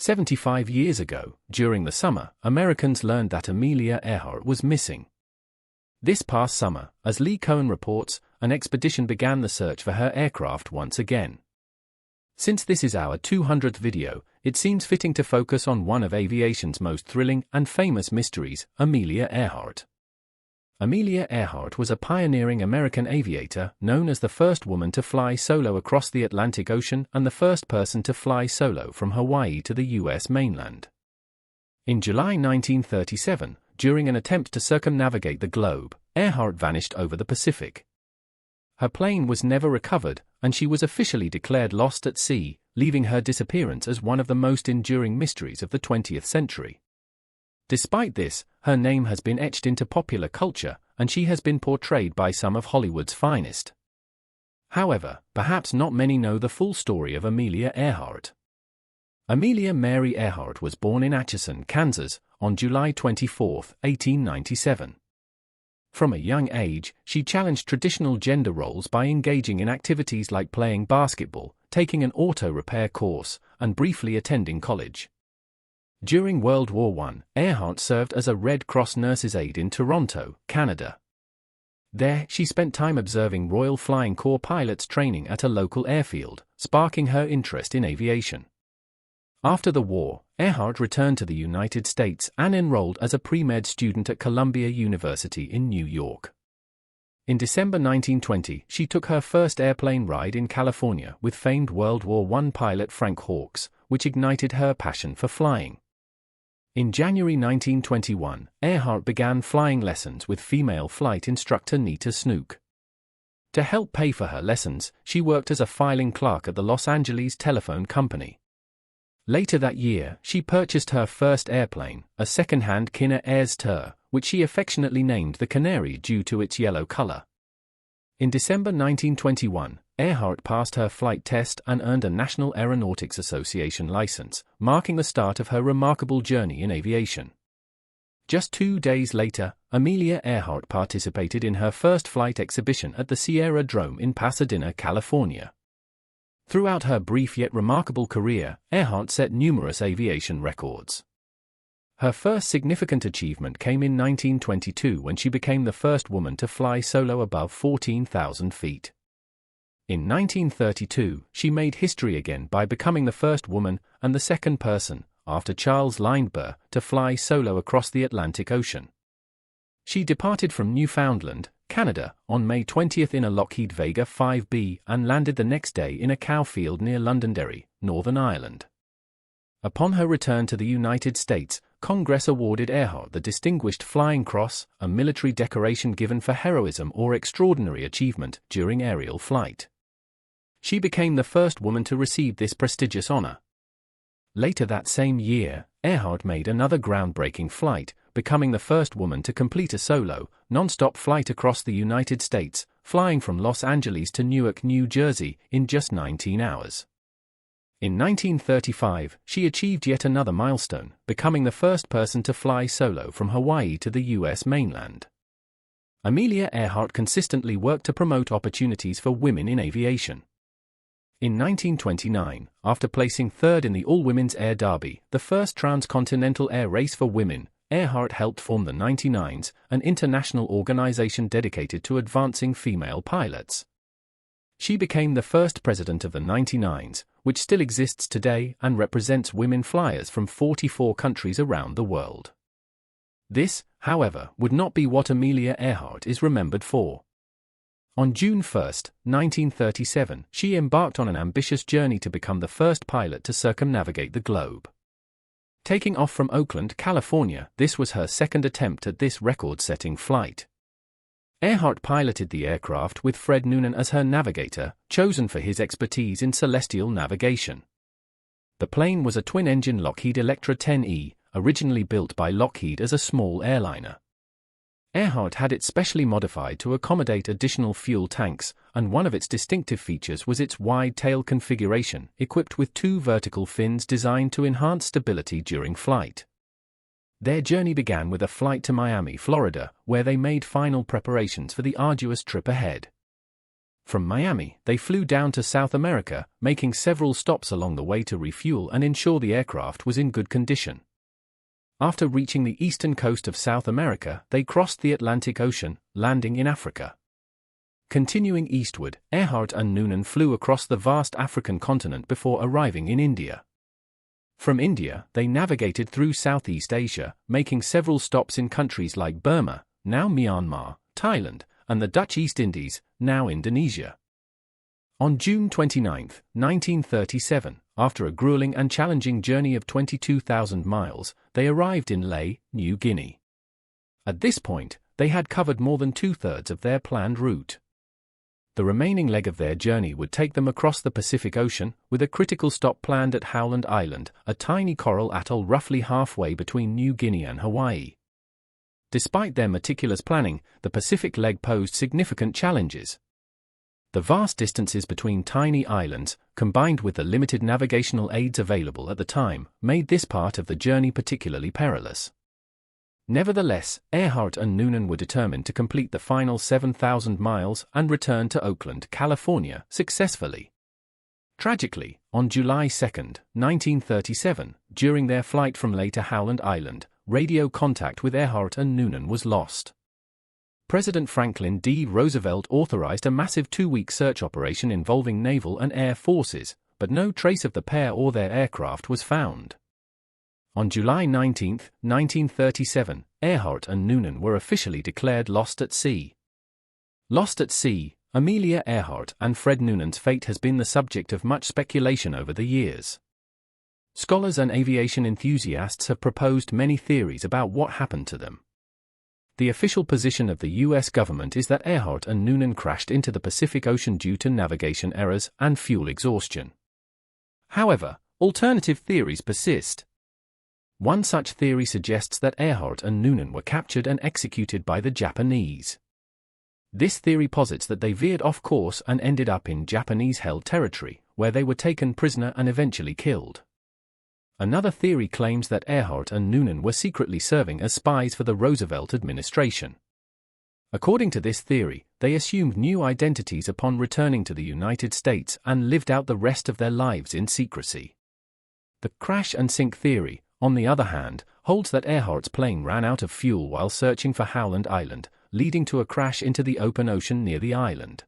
75 years ago, during the summer, Americans learned that Amelia Earhart was missing. This past summer, as Lee Cohen reports, an expedition began the search for her aircraft once again. Since this is our 200th video, it seems fitting to focus on one of aviation's most thrilling and famous mysteries, Amelia Earhart. Amelia Earhart was a pioneering American aviator, known as the first woman to fly solo across the Atlantic Ocean and the first person to fly solo from Hawaii to the U.S. mainland. In July 1937, during an attempt to circumnavigate the globe, Earhart vanished over the Pacific. Her plane was never recovered, and she was officially declared lost at sea, leaving her disappearance as one of the most enduring mysteries of the 20th century. Despite this, her name has been etched into popular culture, and she has been portrayed by some of Hollywood's finest. However, perhaps not many know the full story of Amelia Earhart. Amelia Mary Earhart was born in Atchison, Kansas, on July 24, 1897. From a young age, she challenged traditional gender roles by engaging in activities like playing basketball, taking an auto repair course, and briefly attending college. During World War I, Earhart served as a Red Cross nurse's aide in Toronto, Canada. There, she spent time observing Royal Flying Corps pilots training at a local airfield, sparking her interest in aviation. After the war, Earhart returned to the United States and enrolled as a pre-med student at Columbia University in New York. In December 1920, she took her first airplane ride in California with famed World War I pilot Frank Hawks, which ignited her passion for flying. In January 1921, Earhart began flying lessons with female flight instructor Nita Snook. To help pay for her lessons, she worked as a filing clerk at the Los Angeles Telephone Company. Later that year, she purchased her first airplane, a second-hand Kinner Airs Ter, which she affectionately named the Canary due to its yellow color. In December 1921, Earhart passed her flight test and earned a National Aeronautics Association license, marking the start of her remarkable journey in aviation. Just 2 days later, Amelia Earhart participated in her first flight exhibition at the Sierra Drome in Pasadena, California. Throughout her brief yet remarkable career, Earhart set numerous aviation records. Her first significant achievement came in 1922 when she became the first woman to fly solo above 14,000 feet. In 1932, she made history again by becoming the first woman and the second person, after Charles Lindbergh, to fly solo across the Atlantic Ocean. She departed from Newfoundland, Canada, on May 20 in a Lockheed Vega 5B and landed the next day in a cow field near Londonderry, Northern Ireland. Upon her return to the United States, Congress awarded Earhart the Distinguished Flying Cross, a military decoration given for heroism or extraordinary achievement during aerial flight. She became the first woman to receive this prestigious honor. Later that same year, Earhart made another groundbreaking flight, becoming the first woman to complete a solo, non-stop flight across the United States, flying from Los Angeles to Newark, New Jersey, in just 19 hours. In 1935, she achieved yet another milestone, becoming the first person to fly solo from Hawaii to the U.S. mainland. Amelia Earhart consistently worked to promote opportunities for women in aviation. In 1929, after placing third in the All-Women's Air Derby, the first transcontinental air race for women, Earhart helped form the 99s, an international organization dedicated to advancing female pilots. She became the first president of the 99s, which still exists today and represents women flyers from 44 countries around the world. This, however, would not be what Amelia Earhart is remembered for. On June 1, 1937, she embarked on an ambitious journey to become the first pilot to circumnavigate the globe. Taking off from Oakland, California, this was her second attempt at this record-setting flight. Earhart piloted the aircraft with Fred Noonan as her navigator, chosen for his expertise in celestial navigation. The plane was a twin-engine Lockheed Electra 10E, originally built by Lockheed as a small airliner. Earhart had it specially modified to accommodate additional fuel tanks, and one of its distinctive features was its wide tail configuration, equipped with 2 vertical fins designed to enhance stability during flight. Their journey began with a flight to Miami, Florida, where they made final preparations for the arduous trip ahead. From Miami, they flew down to South America, making several stops along the way to refuel and ensure the aircraft was in good condition. After reaching the eastern coast of South America, they crossed the Atlantic Ocean, landing in Africa. Continuing eastward, Earhart and Noonan flew across the vast African continent before arriving in India. From India, they navigated through Southeast Asia, making several stops in countries like Burma, now Myanmar, Thailand, and the Dutch East Indies, now Indonesia. On June 29, 1937, after a grueling and challenging journey of 22,000 miles, they arrived in Lae, New Guinea. At this point, they had covered more than two-thirds of their planned route. The remaining leg of their journey would take them across the Pacific Ocean, with a critical stop planned at Howland Island, a tiny coral atoll roughly halfway between New Guinea and Hawaii. Despite their meticulous planning, the Pacific leg posed significant challenges. The vast distances between tiny islands, combined with the limited navigational aids available at the time, made this part of the journey particularly perilous. Nevertheless, Earhart and Noonan were determined to complete the final 7,000 miles and return to Oakland, California, successfully. Tragically, on July 2, 1937, during their flight from Lae to Howland Island, radio contact with Earhart and Noonan was lost. President Franklin D. Roosevelt authorized a massive two-week search operation involving naval and air forces, but no trace of the pair or their aircraft was found. On July 19, 1937, Earhart and Noonan were officially declared lost at sea. Lost at sea, Amelia Earhart and Fred Noonan's fate has been the subject of much speculation over the years. Scholars and aviation enthusiasts have proposed many theories about what happened to them. The official position of the U.S. government is that Earhart and Noonan crashed into the Pacific Ocean due to navigation errors and fuel exhaustion. However, alternative theories persist. One such theory suggests that Earhart and Noonan were captured and executed by the Japanese. This theory posits that they veered off course and ended up in Japanese-held territory, where they were taken prisoner and eventually killed. Another theory claims that Earhart and Noonan were secretly serving as spies for the Roosevelt administration. According to this theory, they assumed new identities upon returning to the United States and lived out the rest of their lives in secrecy. The crash and sink theory, on the other hand, holds that Earhart's plane ran out of fuel while searching for Howland Island, leading to a crash into the open ocean near the island.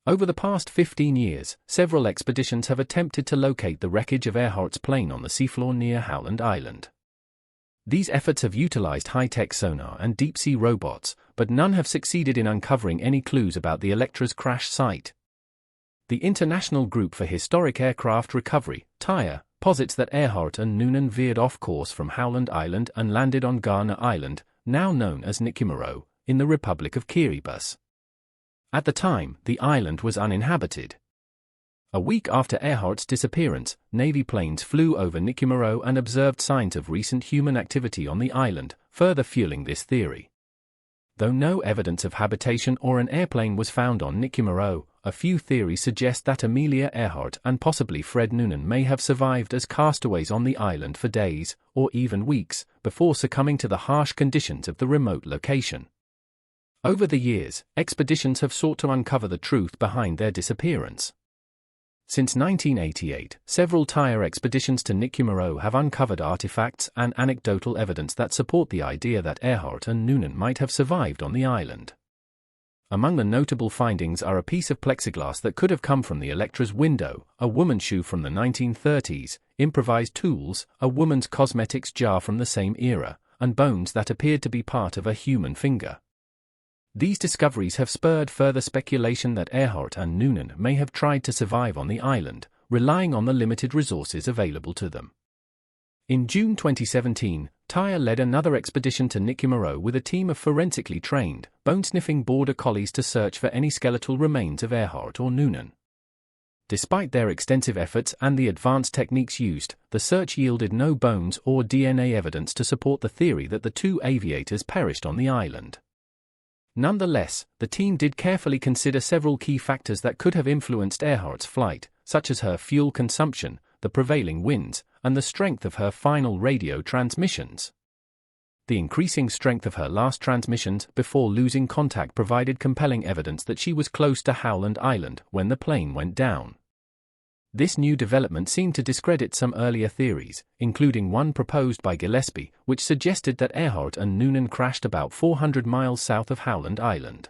Over the past 15 years, several expeditions have attempted to locate the wreckage of Earhart's plane on the seafloor near Howland Island. These efforts have utilized high-tech sonar and deep-sea robots, but none have succeeded in uncovering any clues about the Electra's crash site. The International Group for Historic Aircraft Recovery, TIRE, posits that Earhart and Noonan veered off course from Howland Island and landed on Garner Island, now known as Niquimero, in the Republic of Kiribati. At the time, the island was uninhabited. A week after Earhart's disappearance, Navy planes flew over Niquimero and observed signs of recent human activity on the island, further fueling this theory. Though no evidence of habitation or an airplane was found on Niquimero, a few theories suggest that Amelia Earhart and possibly Fred Noonan may have survived as castaways on the island for days, or even weeks, before succumbing to the harsh conditions of the remote location. Over the years, expeditions have sought to uncover the truth behind their disappearance. Since 1988, several TIRE expeditions to Niquimero have uncovered artifacts and anecdotal evidence that support the idea that Earhart and Noonan might have survived on the island. Among the notable findings are a piece of plexiglass that could have come from the Electra's window, a woman's shoe from the 1930s, improvised tools, a woman's cosmetics jar from the same era, and bones that appeared to be part of a human finger. These discoveries have spurred further speculation that Earhart and Noonan may have tried to survive on the island, relying on the limited resources available to them. In June 2017, TIRE led another expedition to Niquimero with a team of forensically trained, bone-sniffing border collies to search for any skeletal remains of Earhart or Noonan. Despite their extensive efforts and the advanced techniques used, the search yielded no bones or DNA evidence to support the theory that the two aviators perished on the island. Nonetheless, the team did carefully consider several key factors that could have influenced Earhart's flight, such as her fuel consumption, the prevailing winds, and the strength of her final radio transmissions. The increasing strength of her last transmissions before losing contact provided compelling evidence that she was close to Howland Island when the plane went down. This new development seemed to discredit some earlier theories, including one proposed by Gillespie, which suggested that Earhart and Noonan crashed about 400 miles south of Howland Island.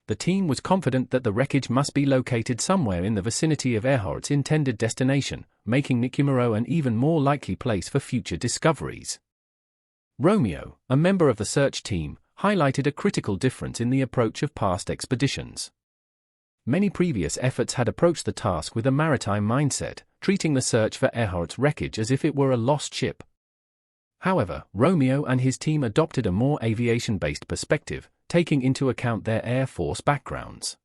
The team was confident that the wreckage must be located somewhere in the vicinity of Earhart's intended destination, making Nicumbero an even more likely place for future discoveries. Romeo, a member of the search team, highlighted a critical difference in the approach of past expeditions. Many previous efforts had approached the task with a maritime mindset, treating the search for Earhart's wreckage as if it were a lost ship. However, Romeo and his team adopted a more aviation-based perspective, taking into account their Air Force backgrounds.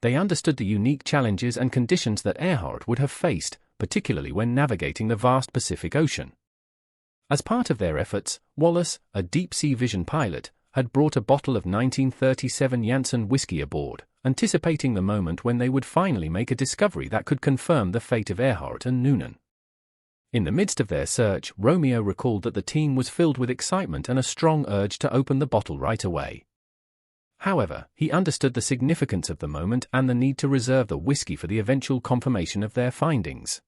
They understood the unique challenges and conditions that Earhart would have faced, particularly when navigating the vast Pacific Ocean. As part of their efforts, Wallace, a deep-sea vision pilot, had brought a bottle of 1937 Janssen whiskey aboard, anticipating the moment when they would finally make a discovery that could confirm the fate of Earhart and Noonan. In the midst of their search, Romeo recalled that the team was filled with excitement and a strong urge to open the bottle right away. However, he understood the significance of the moment and the need to reserve the whiskey for the eventual confirmation of their findings.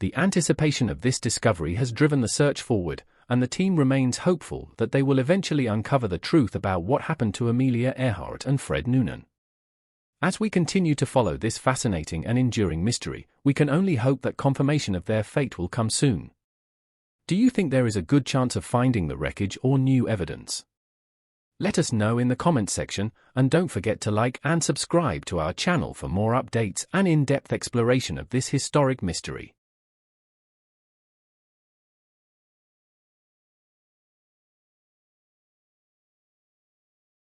The anticipation of this discovery has driven the search forward, and the team remains hopeful that they will eventually uncover the truth about what happened to Amelia Earhart and Fred Noonan. As we continue to follow this fascinating and enduring mystery, we can only hope that confirmation of their fate will come soon. Do you think there is a good chance of finding the wreckage or new evidence? Let us know in the comments section, and don't forget to like and subscribe to our channel for more updates and in-depth exploration of this historic mystery.